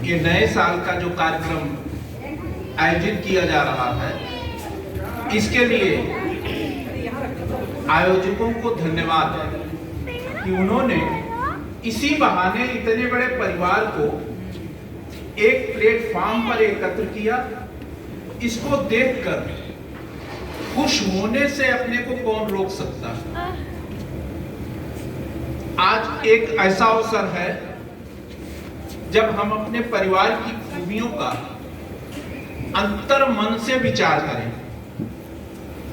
ये नए साल का जो कार्यक्रम आयोजित किया जा रहा है, इसके लिए आयोजकों को धन्यवाद है कि उन्होंने इसी बहाने इतने बड़े परिवार को एक प्लेटफॉर्म पर एकत्र किया। इसको देखकर खुश होने से अपने को कौन रोक सकता है। आज एक ऐसा अवसर है जब हम अपने परिवार की खूबियों का अंतर मन से विचार करें।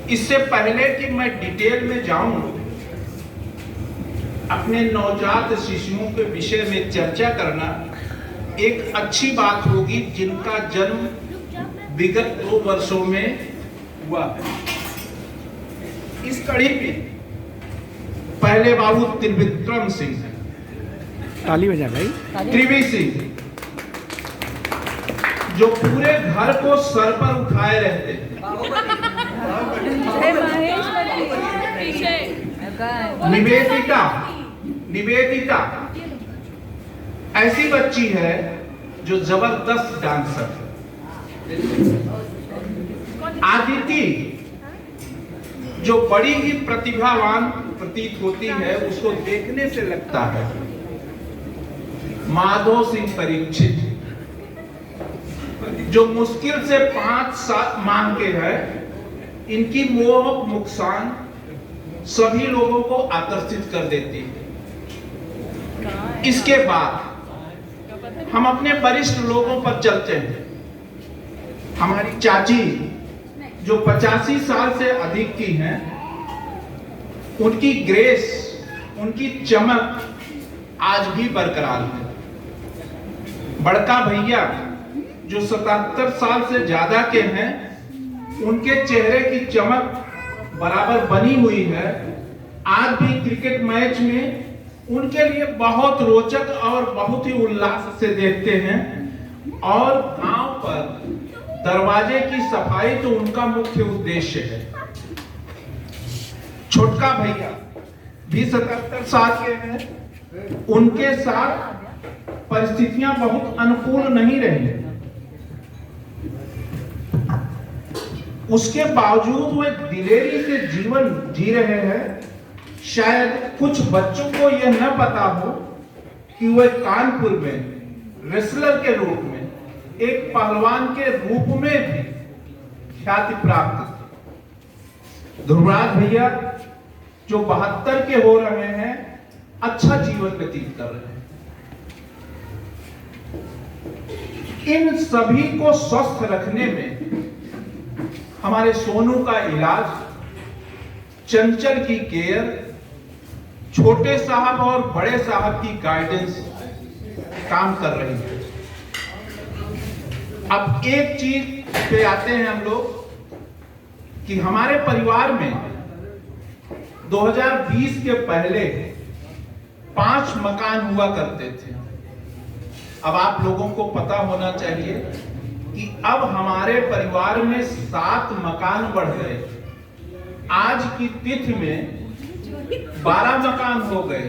इससे पहले कि मैं डिटेल में जाऊं, अपने नवजात शिशुओं के विषय में चर्चा करना एक अच्छी बात होगी जिनका जन्म विगत 2 वर्षों में हुआ है। इस कड़ी में पहले बाबू त्रिविक्रम सिंह, ताली बजा भाई, त्रिवी सिंह, जो पूरे घर को सर पर उठाए रहते हैं। निवेदिता ऐसी बच्ची है जो जबरदस्त डांसर है। आदिति जो बड़ी ही प्रतिभावान प्रतीत होती है, उसको देखने से लगता है। माधव सिंह परीक्षित जो मुश्किल से 5 माह के हैं, इनकी मोह मुस्कान सभी लोगों को आकर्षित कर देती है। इसके बाद हम अपने वरिष्ठ लोगों पर चलते हैं। हमारी चाची जो 85 साल से अधिक की हैं, उनकी ग्रेस, उनकी चमक आज भी बरकरार है। बड़का भैया जो 77 साल से ज्यादा के हैं, उनके चेहरे की चमक बराबर बनी हुई है। आज भी क्रिकेट मैच में उनके लिए बहुत रोचक और बहुत ही उल्लास से देखते हैं। और गांव पर दरवाजे की सफाई तो उनका मुख्य उद्देश्य है। छोटका भैया भी 77 साल के हैं। उनके साथ परिस्थितियां बहुत अनुकूल नहीं रही, उसके बावजूद वे दिलेरी से जीवन जी रहे हैं। शायद कुछ बच्चों को यह न पता हो कि वे कानपुर में रेसलर के रूप में, एक पहलवान के रूप में भी ख्याति प्राप्त थे। ध्रुवराज भैया जो 72 के हो रहे हैं, अच्छा जीवन व्यतीत कर रहे हैं। इन सभी को स्वस्थ रखने में हमारे सोनू का इलाज, चंचल की केयर, छोटे साहब और बड़े साहब की गाइडेंस काम कर रही है। अब एक चीज पे आते हैं हम लोग कि हमारे परिवार में 2020 के पहले 5 मकान हुआ करते थे। अब आप लोगों को पता होना चाहिए कि अब हमारे परिवार में 7 मकान बढ़ गए। आज की तिथि में 12 मकान हो गए।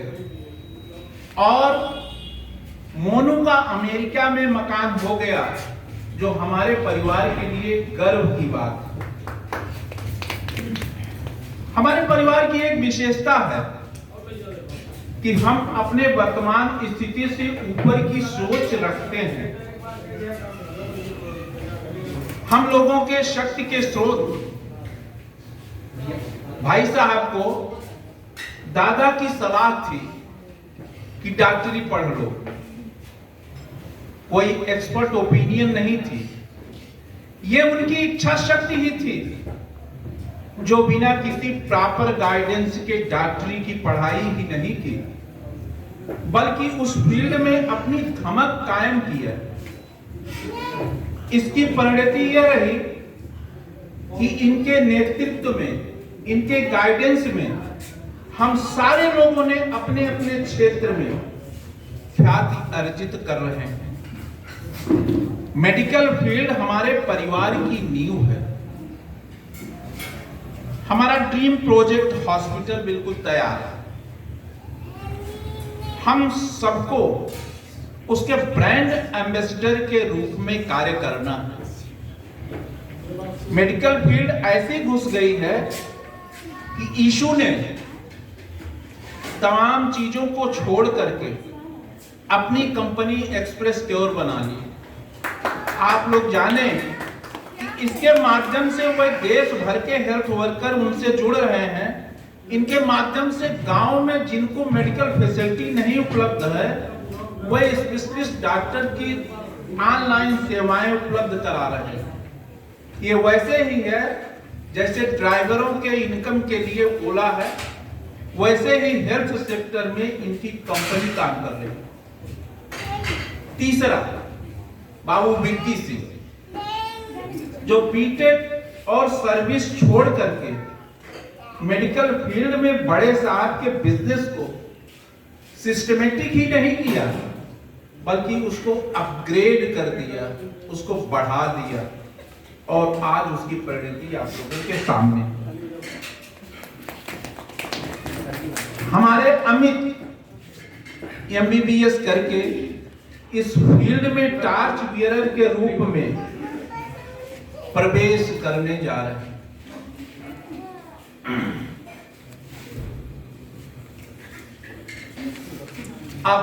और मोनू का अमेरिका में मकान हो गया, जो हमारे परिवार के लिए गर्व की बात है। हमारे परिवार की एक विशेषता है कि हम अपने वर्तमान स्थिति से ऊपर की सोच रखते हैं। हम लोगों के शक्ति के स्रोत भाई साहब को दादा की सलाह थी कि डॉक्टरी पढ़ लो। कोई एक्सपर्ट ओपिनियन नहीं थी, ये उनकी इच्छा शक्ति ही थी, जो बिना किसी प्रॉपर गाइडेंस के डॉक्टरी की पढ़ाई ही नहीं की, बल्कि उस फील्ड में अपनी धमक कायम की है। इसकी परिणति यह रही कि इनके नेतृत्व में, इनके गाइडेंस में हम सारे लोगों ने अपने अपने क्षेत्र में ख्याति अर्जित कर रहे हैं। मेडिकल फील्ड हमारे परिवार की नींव है। हमारा ड्रीम प्रोजेक्ट हॉस्पिटल बिल्कुल तैयार है। हम सबको उसके ब्रांड एम्बेसडर के रूप में कार्य करना है। मेडिकल फील्ड ऐसी घुस गई है कि ईशू ने तमाम चीजों को छोड़ करके अपनी कंपनी एक्सप्रेस क्योर बना ली। आप लोग जाने कि इसके माध्यम से वह देश भर के हेल्थ वर्कर उनसे जुड़ रहे हैं। इनके माध्यम से गांव में जिनको मेडिकल फैसिलिटी नहीं उपलब्ध है वह स्पेशलिस्ट डॉक्टर की ऑनलाइन सेवाएं उपलब्ध करा रहे हैं। ये वैसे ही है जैसे ड्राइवरों के इनकम के लिए ओला है, वैसे ही हेल्थ सेक्टर में इनकी कंपनी काम कर रही है। तीसरा, बाबू विक्की सिंह जो बीटेक और सर्विस छोड़ करके मेडिकल फील्ड में बड़े साहब के बिजनेस को सिस्टमेटिक ही नहीं किया बल्कि उसको अपग्रेड कर दिया, उसको बढ़ा दिया और आज उसकी परिणति आप लोगों के सामने। हमारे अमित एमबीबीएस करके इस फील्ड में टार्च बियरर के रूप में प्रवेश करने जा रहे हैं। अब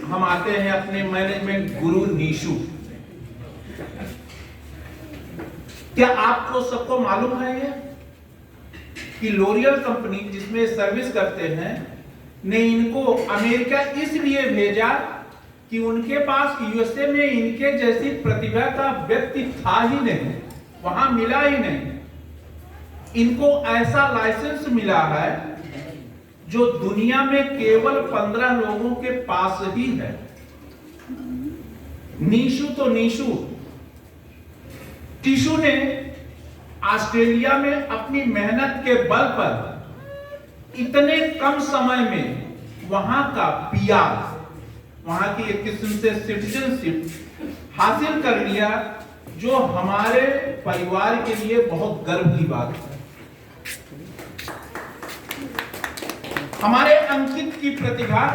हम आते हैं अपने मैनेजमेंट गुरु नीशू। क्या आपको सबको मालूम है ये कि लोरियल कंपनी जिसमें सर्विस करते हैं ने इनको अमेरिका इसलिए भेजा कि उनके पास यूएसए में इनके जैसी प्रतिभा का व्यक्ति था ही नहीं, वहां मिला ही नहीं। इनको ऐसा लाइसेंस मिला है जो दुनिया में केवल 15 लोगों के पास ही है। नीशू तो नीशू, टीशू ने ऑस्ट्रेलिया में अपनी मेहनत के बल पर इतने कम समय में वहां का पीआर, वहां की एक किस्म से सिटीजनशिप हासिल कर लिया, जो हमारे परिवार के लिए बहुत गर्व की बात है। हमारे अंकित की प्रतिभा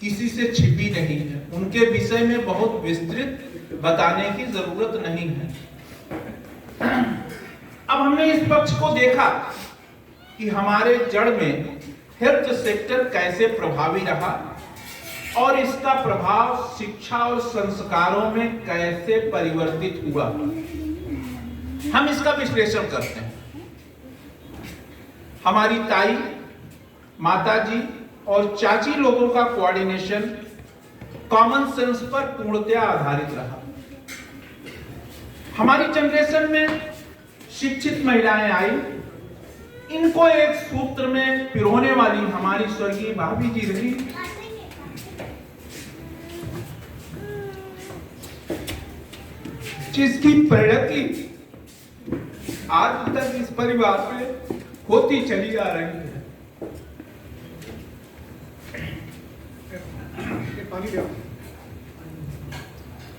किसी से छिपी नहीं है, उनके विषय में बहुत विस्तृत बताने की जरूरत नहीं है। अब हमने इस पक्ष को देखा कि हमारे जड़ में हेल्थ सेक्टर कैसे प्रभावी रहा और इसका प्रभाव शिक्षा और संस्कारों में कैसे परिवर्तित हुआ। हम इसका विश्लेषण करते हैं। हमारी ताई, माताजी और चाची लोगों का कोऑर्डिनेशन कॉमन सेंस पर पूर्णतया आधारित रहा। हमारी जनरेशन में शिक्षित महिलाएं आई, इनको एक सूत्र में पिरोने वाली हमारी स्वर्गीय भाभी जी रही, जिसकी परिणति आज तक इस परिवार में होती चली आ रही है। पानी ले,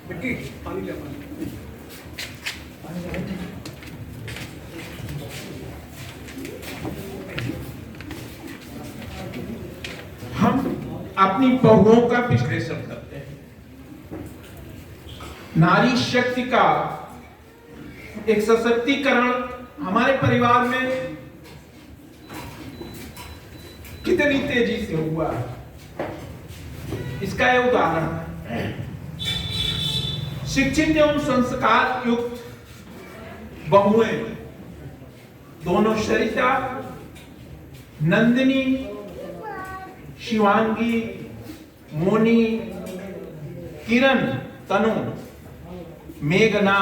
बेटी पानी ले, हम अपनी बहुओं का विश्लेषण करते हैं। नारी शक्ति का एक सशक्तिकरण हमारे परिवार में कितनी तेजी से हुआ है, इसका यह उदाहरण है। शिक्षित एवं संस्कार युक्त बहुएं दोनों सरिता, नंदिनी, शिवांगी, मोनी, किरण, तनु, मेघना,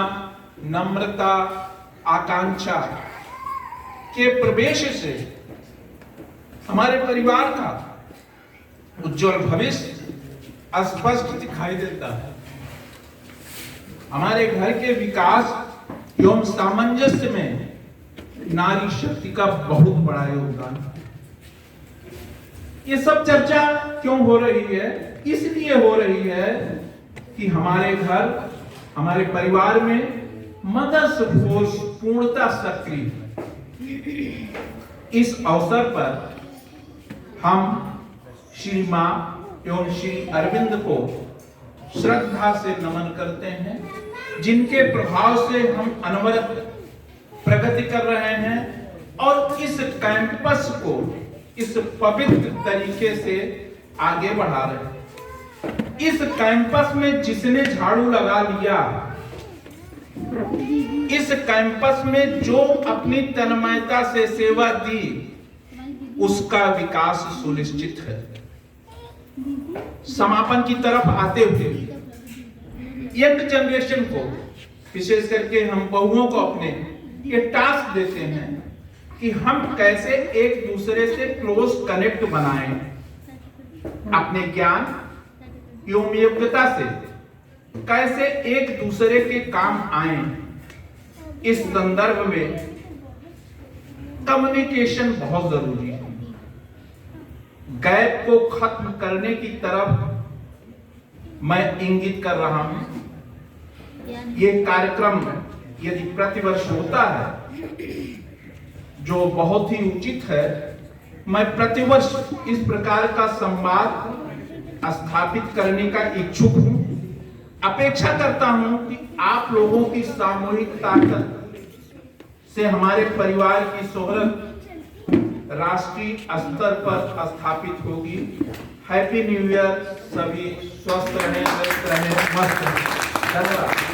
नम्रता, आकांक्षा के प्रवेश से हमारे परिवार का उज्जवल भविष्य स्पष्ट दिखाई देता है। हमारे घर के विकास एवं सामंजस्य में नारी शक्ति का बहुत बड़ा योगदान है। ये सब चर्चा क्यों हो रही है? इसलिए हो रही है कि हमारे घर, हमारे परिवार में मदर्स फोर्स पूर्णता सक्रिय है। इस अवसर पर हम श्री मां एवं श्री अरविंद को श्रद्धा से नमन करते हैं, जिनके प्रभाव से हम अनवरत प्रगति कर रहे हैं और इस कैंपस को इस पवित्र तरीके से आगे बढ़ा रहे हैं। इस कैंपस में जिसने झाड़ू लगा लिया, इस कैंपस में जो अपनी तन्मयता से सेवा दी, उसका विकास सुनिश्चित है। समापन की तरफ आते हुए यंग जनरेशन को, विशेष करके हम बहुओं को अपने ये टास्क देते हैं कि हम कैसे एक दूसरे से क्लोज कनेक्ट बनाएं, अपने ज्ञान एवं योग्यता से कैसे एक दूसरे के काम आए। इस संदर्भ में कम्युनिकेशन बहुत जरूरी है। गैप को खत्म करने की तरफ मैं इंगित कर रहा हूं। ये कार्यक्रम यदि प्रतिवर्ष होता है, जो बहुत ही उचित है, मैं प्रतिवर्ष इस प्रकार का संवाद स्थापित करने का इच्छुक हूं। अपेक्षा करता हूं कि आप लोगों की सामूहिक ताकत से हमारे परिवार की शोहरत राष्ट्रीय स्तर पर स्थापित होगी। Happy new year. सभी स्वस्थ रहें, मस्त रहें। धन्यवाद।